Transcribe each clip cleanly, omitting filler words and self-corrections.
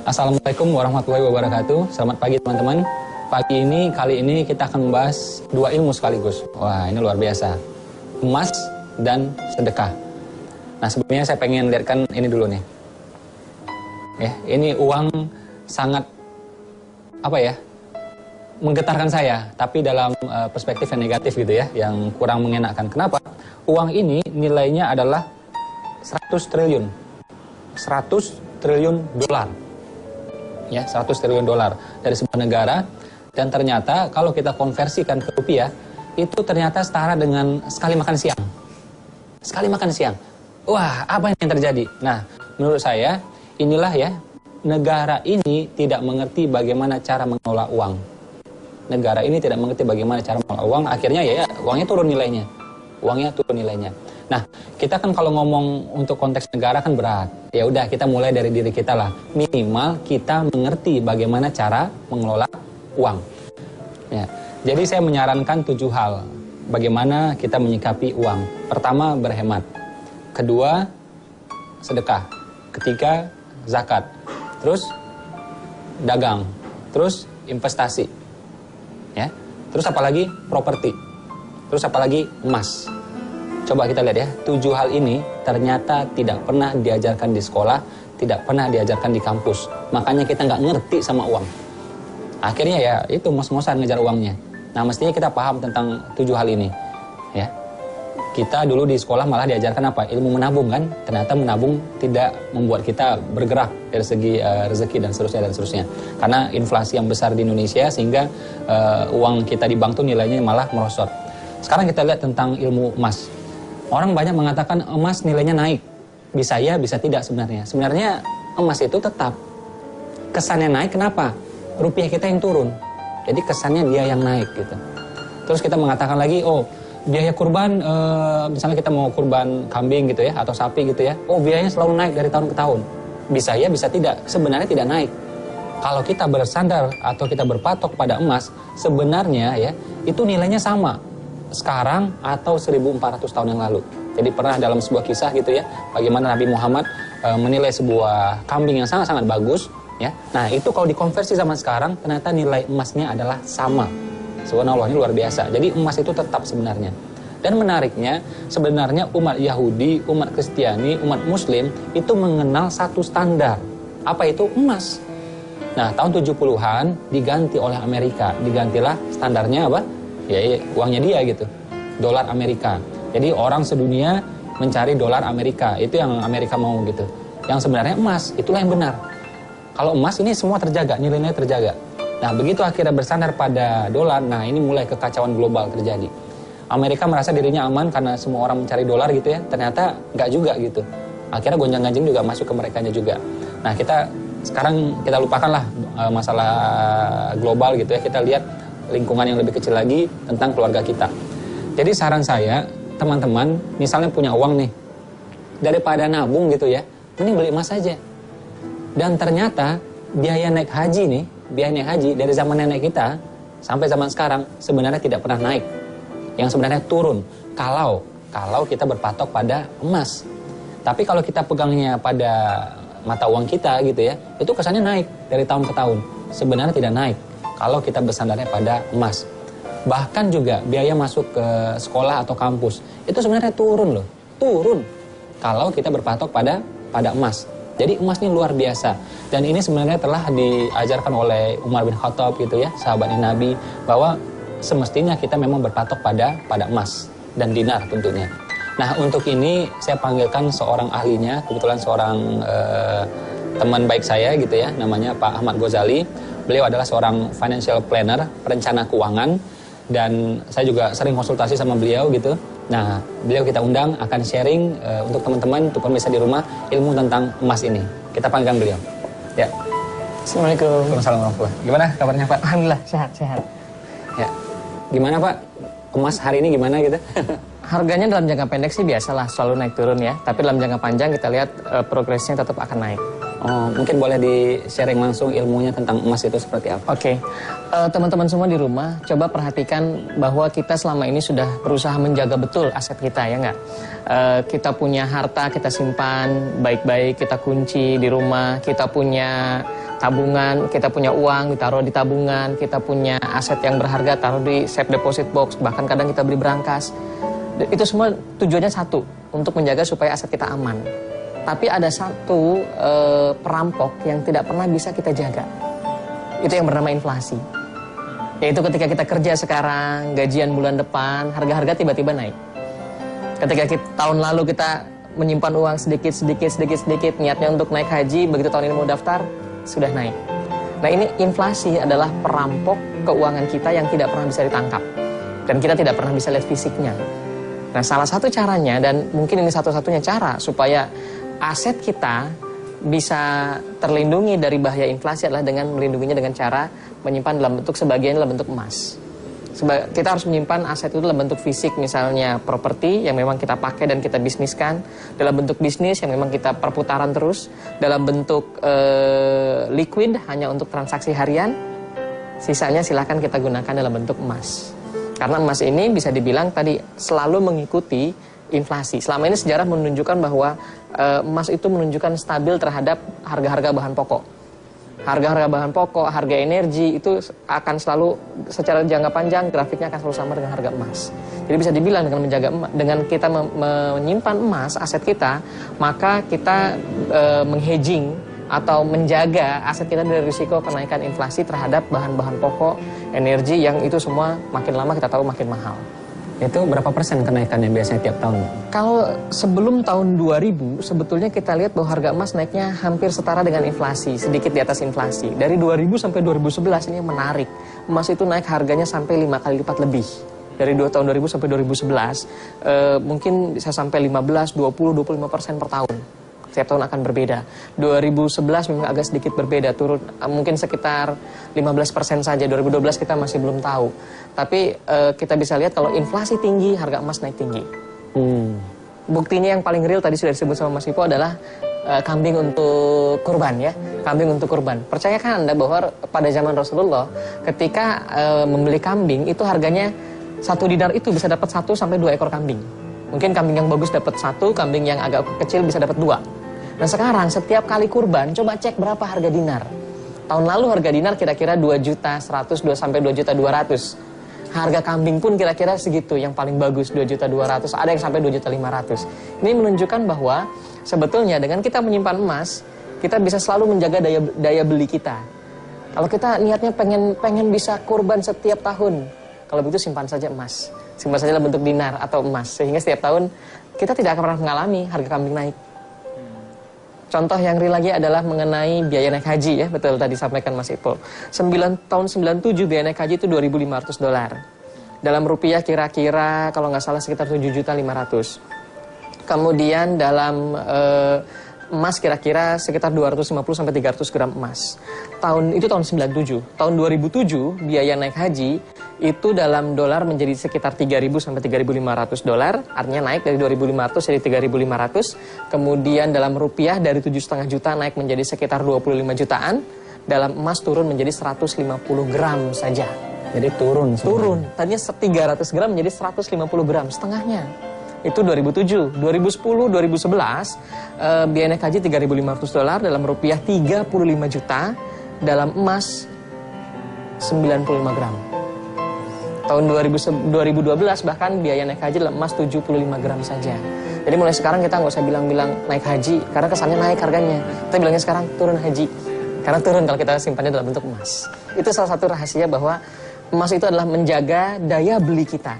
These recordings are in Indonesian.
Assalamualaikum warahmatullahi wabarakatuh. Selamat pagi teman-teman. Kali ini kita akan membahas dua ilmu sekaligus. Wah, ini luar biasa. Emas dan sedekah. Nah, sebelumnya saya pengen lihatkan ini dulu nih. Ya, ini uang sangat menggetarkan saya, tapi dalam perspektif yang negatif gitu ya, yang kurang mengenakan. Kenapa? Uang ini nilainya adalah 100 triliun. 100 triliun dolar. Ya, 100 triliun dolar dari sebuah negara, dan ternyata kalau kita konversikan ke rupiah itu ternyata setara dengan sekali makan siang. Sekali makan siang. Wah, apa yang terjadi? Nah, menurut saya inilah ya, negara ini tidak mengerti bagaimana cara mengelola uang. Negara ini tidak mengerti bagaimana cara mengelola uang, akhirnya ya uangnya turun nilainya. Uangnya turun nilainya. Nah, kita kan kalau ngomong untuk konteks negara kan berat. Ya udah, kita mulai dari diri kita lah. Minimal kita mengerti bagaimana cara mengelola uang. Ya. Jadi saya menyarankan 7 hal bagaimana kita menyikapi uang. Pertama, berhemat. Kedua, sedekah. Ketiga, zakat. Terus dagang. Terus investasi. Ya. Terus apalagi properti. Terus apalagi emas. Coba kita lihat ya, 7 hal ini ternyata tidak pernah diajarkan di sekolah, tidak pernah diajarkan di kampus. Makanya kita nggak ngerti sama uang. Akhirnya ya itu ngos-ngosan ngejar uangnya. Nah, mestinya kita paham tentang 7 hal ini. Ya, kita dulu di sekolah malah diajarkan apa? Ilmu menabung kan? Ternyata menabung tidak membuat kita bergerak dari segi rezeki dan seterusnya. Karena inflasi yang besar di Indonesia sehingga uang kita di bank tuh nilainya malah merosot. Sekarang kita lihat tentang ilmu emas. Orang banyak mengatakan emas nilainya naik. Bisa ya, bisa tidak sebenarnya. Sebenarnya emas itu tetap. Kesannya naik, kenapa? Rupiah kita yang turun. Jadi kesannya dia yang naik gitu. Terus kita mengatakan lagi, oh biaya kurban, misalnya kita mau kurban kambing gitu ya, atau sapi gitu ya. Oh biayanya selalu naik dari tahun ke tahun. Bisa ya, bisa tidak. Sebenarnya tidak naik. Kalau kita bersandar atau kita berpatok pada emas, sebenarnya ya, itu nilainya sama sekarang atau 1400 tahun yang lalu. Jadi pernah dalam sebuah kisah gitu ya, bagaimana Nabi Muhammad menilai sebuah kambing yang sangat-sangat bagus ya. Nah, itu kalau dikonversi sama sekarang ternyata nilai emasnya adalah sama. Subhanallah, ini luar biasa. Jadi emas itu tetap sebenarnya. Dan menariknya, sebenarnya umat Yahudi, umat Kristiani, umat Muslim itu mengenal satu standar. Apa itu? Emas. Nah, tahun 70-an diganti oleh Amerika. Digantilah standarnya apa? Ya, uangnya dia gitu, dolar Amerika. Jadi orang sedunia mencari dolar Amerika, itu yang Amerika mau gitu. Yang sebenarnya emas, itulah yang benar. Kalau emas ini semua terjaga, nilainya terjaga. Nah, begitu akhirnya bersandar pada dolar, nah ini mulai kekacauan global terjadi. Amerika merasa dirinya aman karena semua orang mencari dolar gitu ya, ternyata nggak juga gitu. Akhirnya gonjang-ganjing juga masuk ke merekanya juga. Nah, sekarang kita lupakanlah masalah global gitu ya, kita lihat lingkungan yang lebih kecil lagi tentang keluarga kita. Jadi saran saya, teman-teman, misalnya punya uang nih, daripada nabung gitu ya, mending beli emas aja. Dan ternyata biaya naik haji dari zaman nenek kita sampai zaman sekarang sebenarnya tidak pernah naik. Yang sebenarnya turun kalau kita berpatok pada emas. Tapi kalau kita pegangnya pada mata uang kita gitu ya, itu kesannya naik dari tahun ke tahun. Sebenarnya tidak naik kalau kita bersandarnya pada emas. Bahkan juga biaya masuk ke sekolah atau kampus itu sebenarnya turun loh, turun kalau kita berpatok pada emas. Jadi emas ini luar biasa, dan ini sebenarnya telah diajarkan oleh Umar bin Khattab gitu ya, sahabat Nabi, bahwa semestinya kita memang berpatok pada emas dan dinar tentunya. Nah, untuk ini saya panggilkan seorang ahlinya, kebetulan seorang teman baik saya gitu ya, namanya Pak Ahmad Ghazali. Beliau adalah seorang financial planner, perencana keuangan, dan saya juga sering konsultasi sama beliau gitu. Nah, beliau kita undang akan sharing untuk teman-teman, untuk pemirsa di rumah, ilmu tentang emas ini. Kita panggilkan beliau. Ya. Assalamualaikum. Waalaikumsalam warahmatullahi. Gimana kabarnya, Pak? Alhamdulillah, sehat. Ya. Gimana, Pak? Emas hari ini gimana gitu? Harganya dalam jangka pendek sih biasalah, selalu naik turun ya. Tapi dalam jangka panjang kita lihat progresnya tetap akan naik. Oh, mungkin boleh di-sharing langsung ilmunya tentang emas itu seperti apa? Oke. Teman-teman semua di rumah, coba perhatikan bahwa kita selama ini sudah berusaha menjaga betul aset kita, ya nggak? Kita punya harta, kita simpan baik-baik, kita kunci di rumah, kita punya tabungan, kita punya uang ditaruh di tabungan, kita punya aset yang berharga taruh di safe deposit box, bahkan kadang kita beli berangkas. Itu semua tujuannya satu, untuk menjaga supaya aset kita aman. Tapi ada satu perampok yang tidak pernah bisa kita jaga. Itu yang bernama inflasi. Yaitu ketika kita kerja sekarang, gajian bulan depan, harga-harga tiba-tiba naik. Ketika tahun lalu kita menyimpan uang sedikit, niatnya untuk naik haji, begitu tahun ini mau daftar, sudah naik. Nah, ini inflasi adalah perampok keuangan kita yang tidak pernah bisa ditangkap. Dan kita tidak pernah bisa lihat fisiknya. Nah, salah satu caranya, dan mungkin ini satu-satunya cara supaya aset kita bisa terlindungi dari bahaya inflasi adalah dengan melindunginya dengan cara menyimpan dalam bentuk sebagian dalam bentuk emas. Kita harus menyimpan aset itu dalam bentuk fisik, misalnya properti yang memang kita pakai dan kita bisniskan, dalam bentuk bisnis yang memang kita perputaran terus, dalam bentuk liquid hanya untuk transaksi harian, sisanya silakan kita gunakan dalam bentuk emas. Karena emas ini bisa dibilang tadi selalu mengikuti inflasi. Selama ini sejarah menunjukkan bahwa emas itu menunjukkan stabil terhadap harga-harga bahan pokok. Harga-harga bahan pokok, harga energi itu akan selalu secara jangka panjang grafiknya akan selalu sama dengan harga emas. Jadi bisa dibilang dengan menjaga dengan kita menyimpan emas aset kita, maka kita menghedging atau menjaga aset kita dari risiko kenaikan inflasi terhadap bahan-bahan pokok, energi yang itu semua makin lama kita tahu makin mahal. Itu berapa persen kenaikannya biasanya tiap tahun? Kalau sebelum tahun 2000, sebetulnya kita lihat bahwa harga emas naiknya hampir setara dengan inflasi, sedikit di atas inflasi. Dari 2000 sampai 2011 ini yang menarik. Emas itu naik harganya sampai 5 kali lipat lebih. Dari tahun 2000 sampai 2011, mungkin bisa sampai 15, 20, 25% per tahun. Setiap tahun akan berbeda. 2011 memang agak sedikit berbeda, turun mungkin sekitar 15% saja. 2012 kita masih belum tahu. Tapi kita bisa lihat kalau inflasi tinggi, harga emas naik tinggi. Buktinya yang paling real tadi sudah disebut sama Mas Ipo adalah kambing untuk kurban ya. Kambing untuk kurban. Percayakan Anda bahwa pada zaman Rasulullah ketika membeli kambing itu harganya 1 dinar itu bisa dapat 1 sampai 2 ekor kambing. Mungkin kambing yang bagus dapat 1, kambing yang agak kecil bisa dapat 2. Nah sekarang setiap kali kurban coba cek berapa harga dinar. Tahun lalu harga dinar kira-kira 2.100.000 sampai 2.200.000. Harga kambing pun kira-kira segitu, yang paling bagus 2.200.000, ada yang sampai 2.500.000. Ini menunjukkan bahwa sebetulnya dengan kita menyimpan emas, kita bisa selalu menjaga daya beli kita. Kalau kita niatnya pengen bisa kurban setiap tahun, kalau begitu simpan saja emas. Simpan saja dalam bentuk dinar atau emas, sehingga setiap tahun kita tidak akan pernah mengalami harga kambing naik. Contoh yang real lagi adalah mengenai biaya naik haji ya, betul tadi sampaikan Mas Ipo. Tahun 97 biaya naik haji itu $2.500. Dalam rupiah kira-kira kalau nggak salah sekitar 7.500.000. Kemudian dalam emas kira-kira sekitar 250 sampai 300 gram emas. Tahun 97. Tahun 2007 biaya naik haji itu dalam dolar menjadi sekitar 3.000 sampai 3.500 dolar, artinya naik dari 2.500 jadi 3.500. Kemudian dalam rupiah dari 7,5 juta naik menjadi sekitar 25 jutaan. Dalam emas turun menjadi 150 gram saja. Jadi turun. Tadinya 300 gram menjadi 150 gram, setengahnya. Itu 2007. 2010, 2011 biaya naik haji 3.500 dolar, dalam rupiah 35 juta, dalam emas 95 gram. Tahun 2012 bahkan biaya naik haji dalam emas 75 gram saja. Jadi mulai sekarang kita nggak usah bilang-bilang naik haji, karena kesannya naik harganya. Kita bilangnya sekarang turun haji, karena turun kalau kita simpannya dalam bentuk emas. Itu salah satu rahasia bahwa emas itu adalah menjaga daya beli kita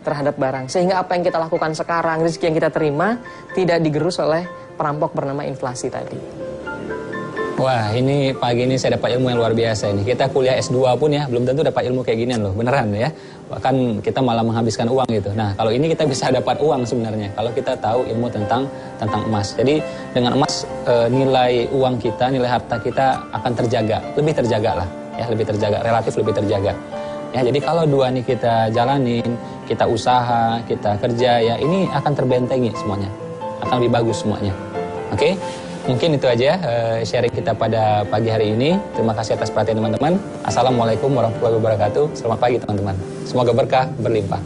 terhadap barang. Sehingga apa yang kita lakukan sekarang, rezeki yang kita terima, tidak digerus oleh perampok bernama inflasi tadi. Wah, ini pagi ini saya dapat ilmu yang luar biasa ini. Kita kuliah S2 pun ya, belum tentu dapat ilmu kayak ginian loh, beneran ya. Bahkan kita malah menghabiskan uang gitu. Nah, kalau ini kita bisa dapat uang sebenarnya, kalau kita tahu ilmu tentang emas. Jadi dengan emas, nilai uang kita, nilai harta kita akan terjaga, lebih terjaga lah. Ya, lebih terjaga, relatif lebih terjaga. Ya, jadi kalau dua ini kita jalanin, kita usaha, kita kerja, ya ini akan terbentengi semuanya. Akan lebih bagus semuanya. Oke? Mungkin itu aja sharing kita pada pagi hari ini. Terima kasih atas perhatian teman-teman. Assalamualaikum warahmatullahi wabarakatuh. Selamat pagi teman-teman. Semoga berkah berlimpah.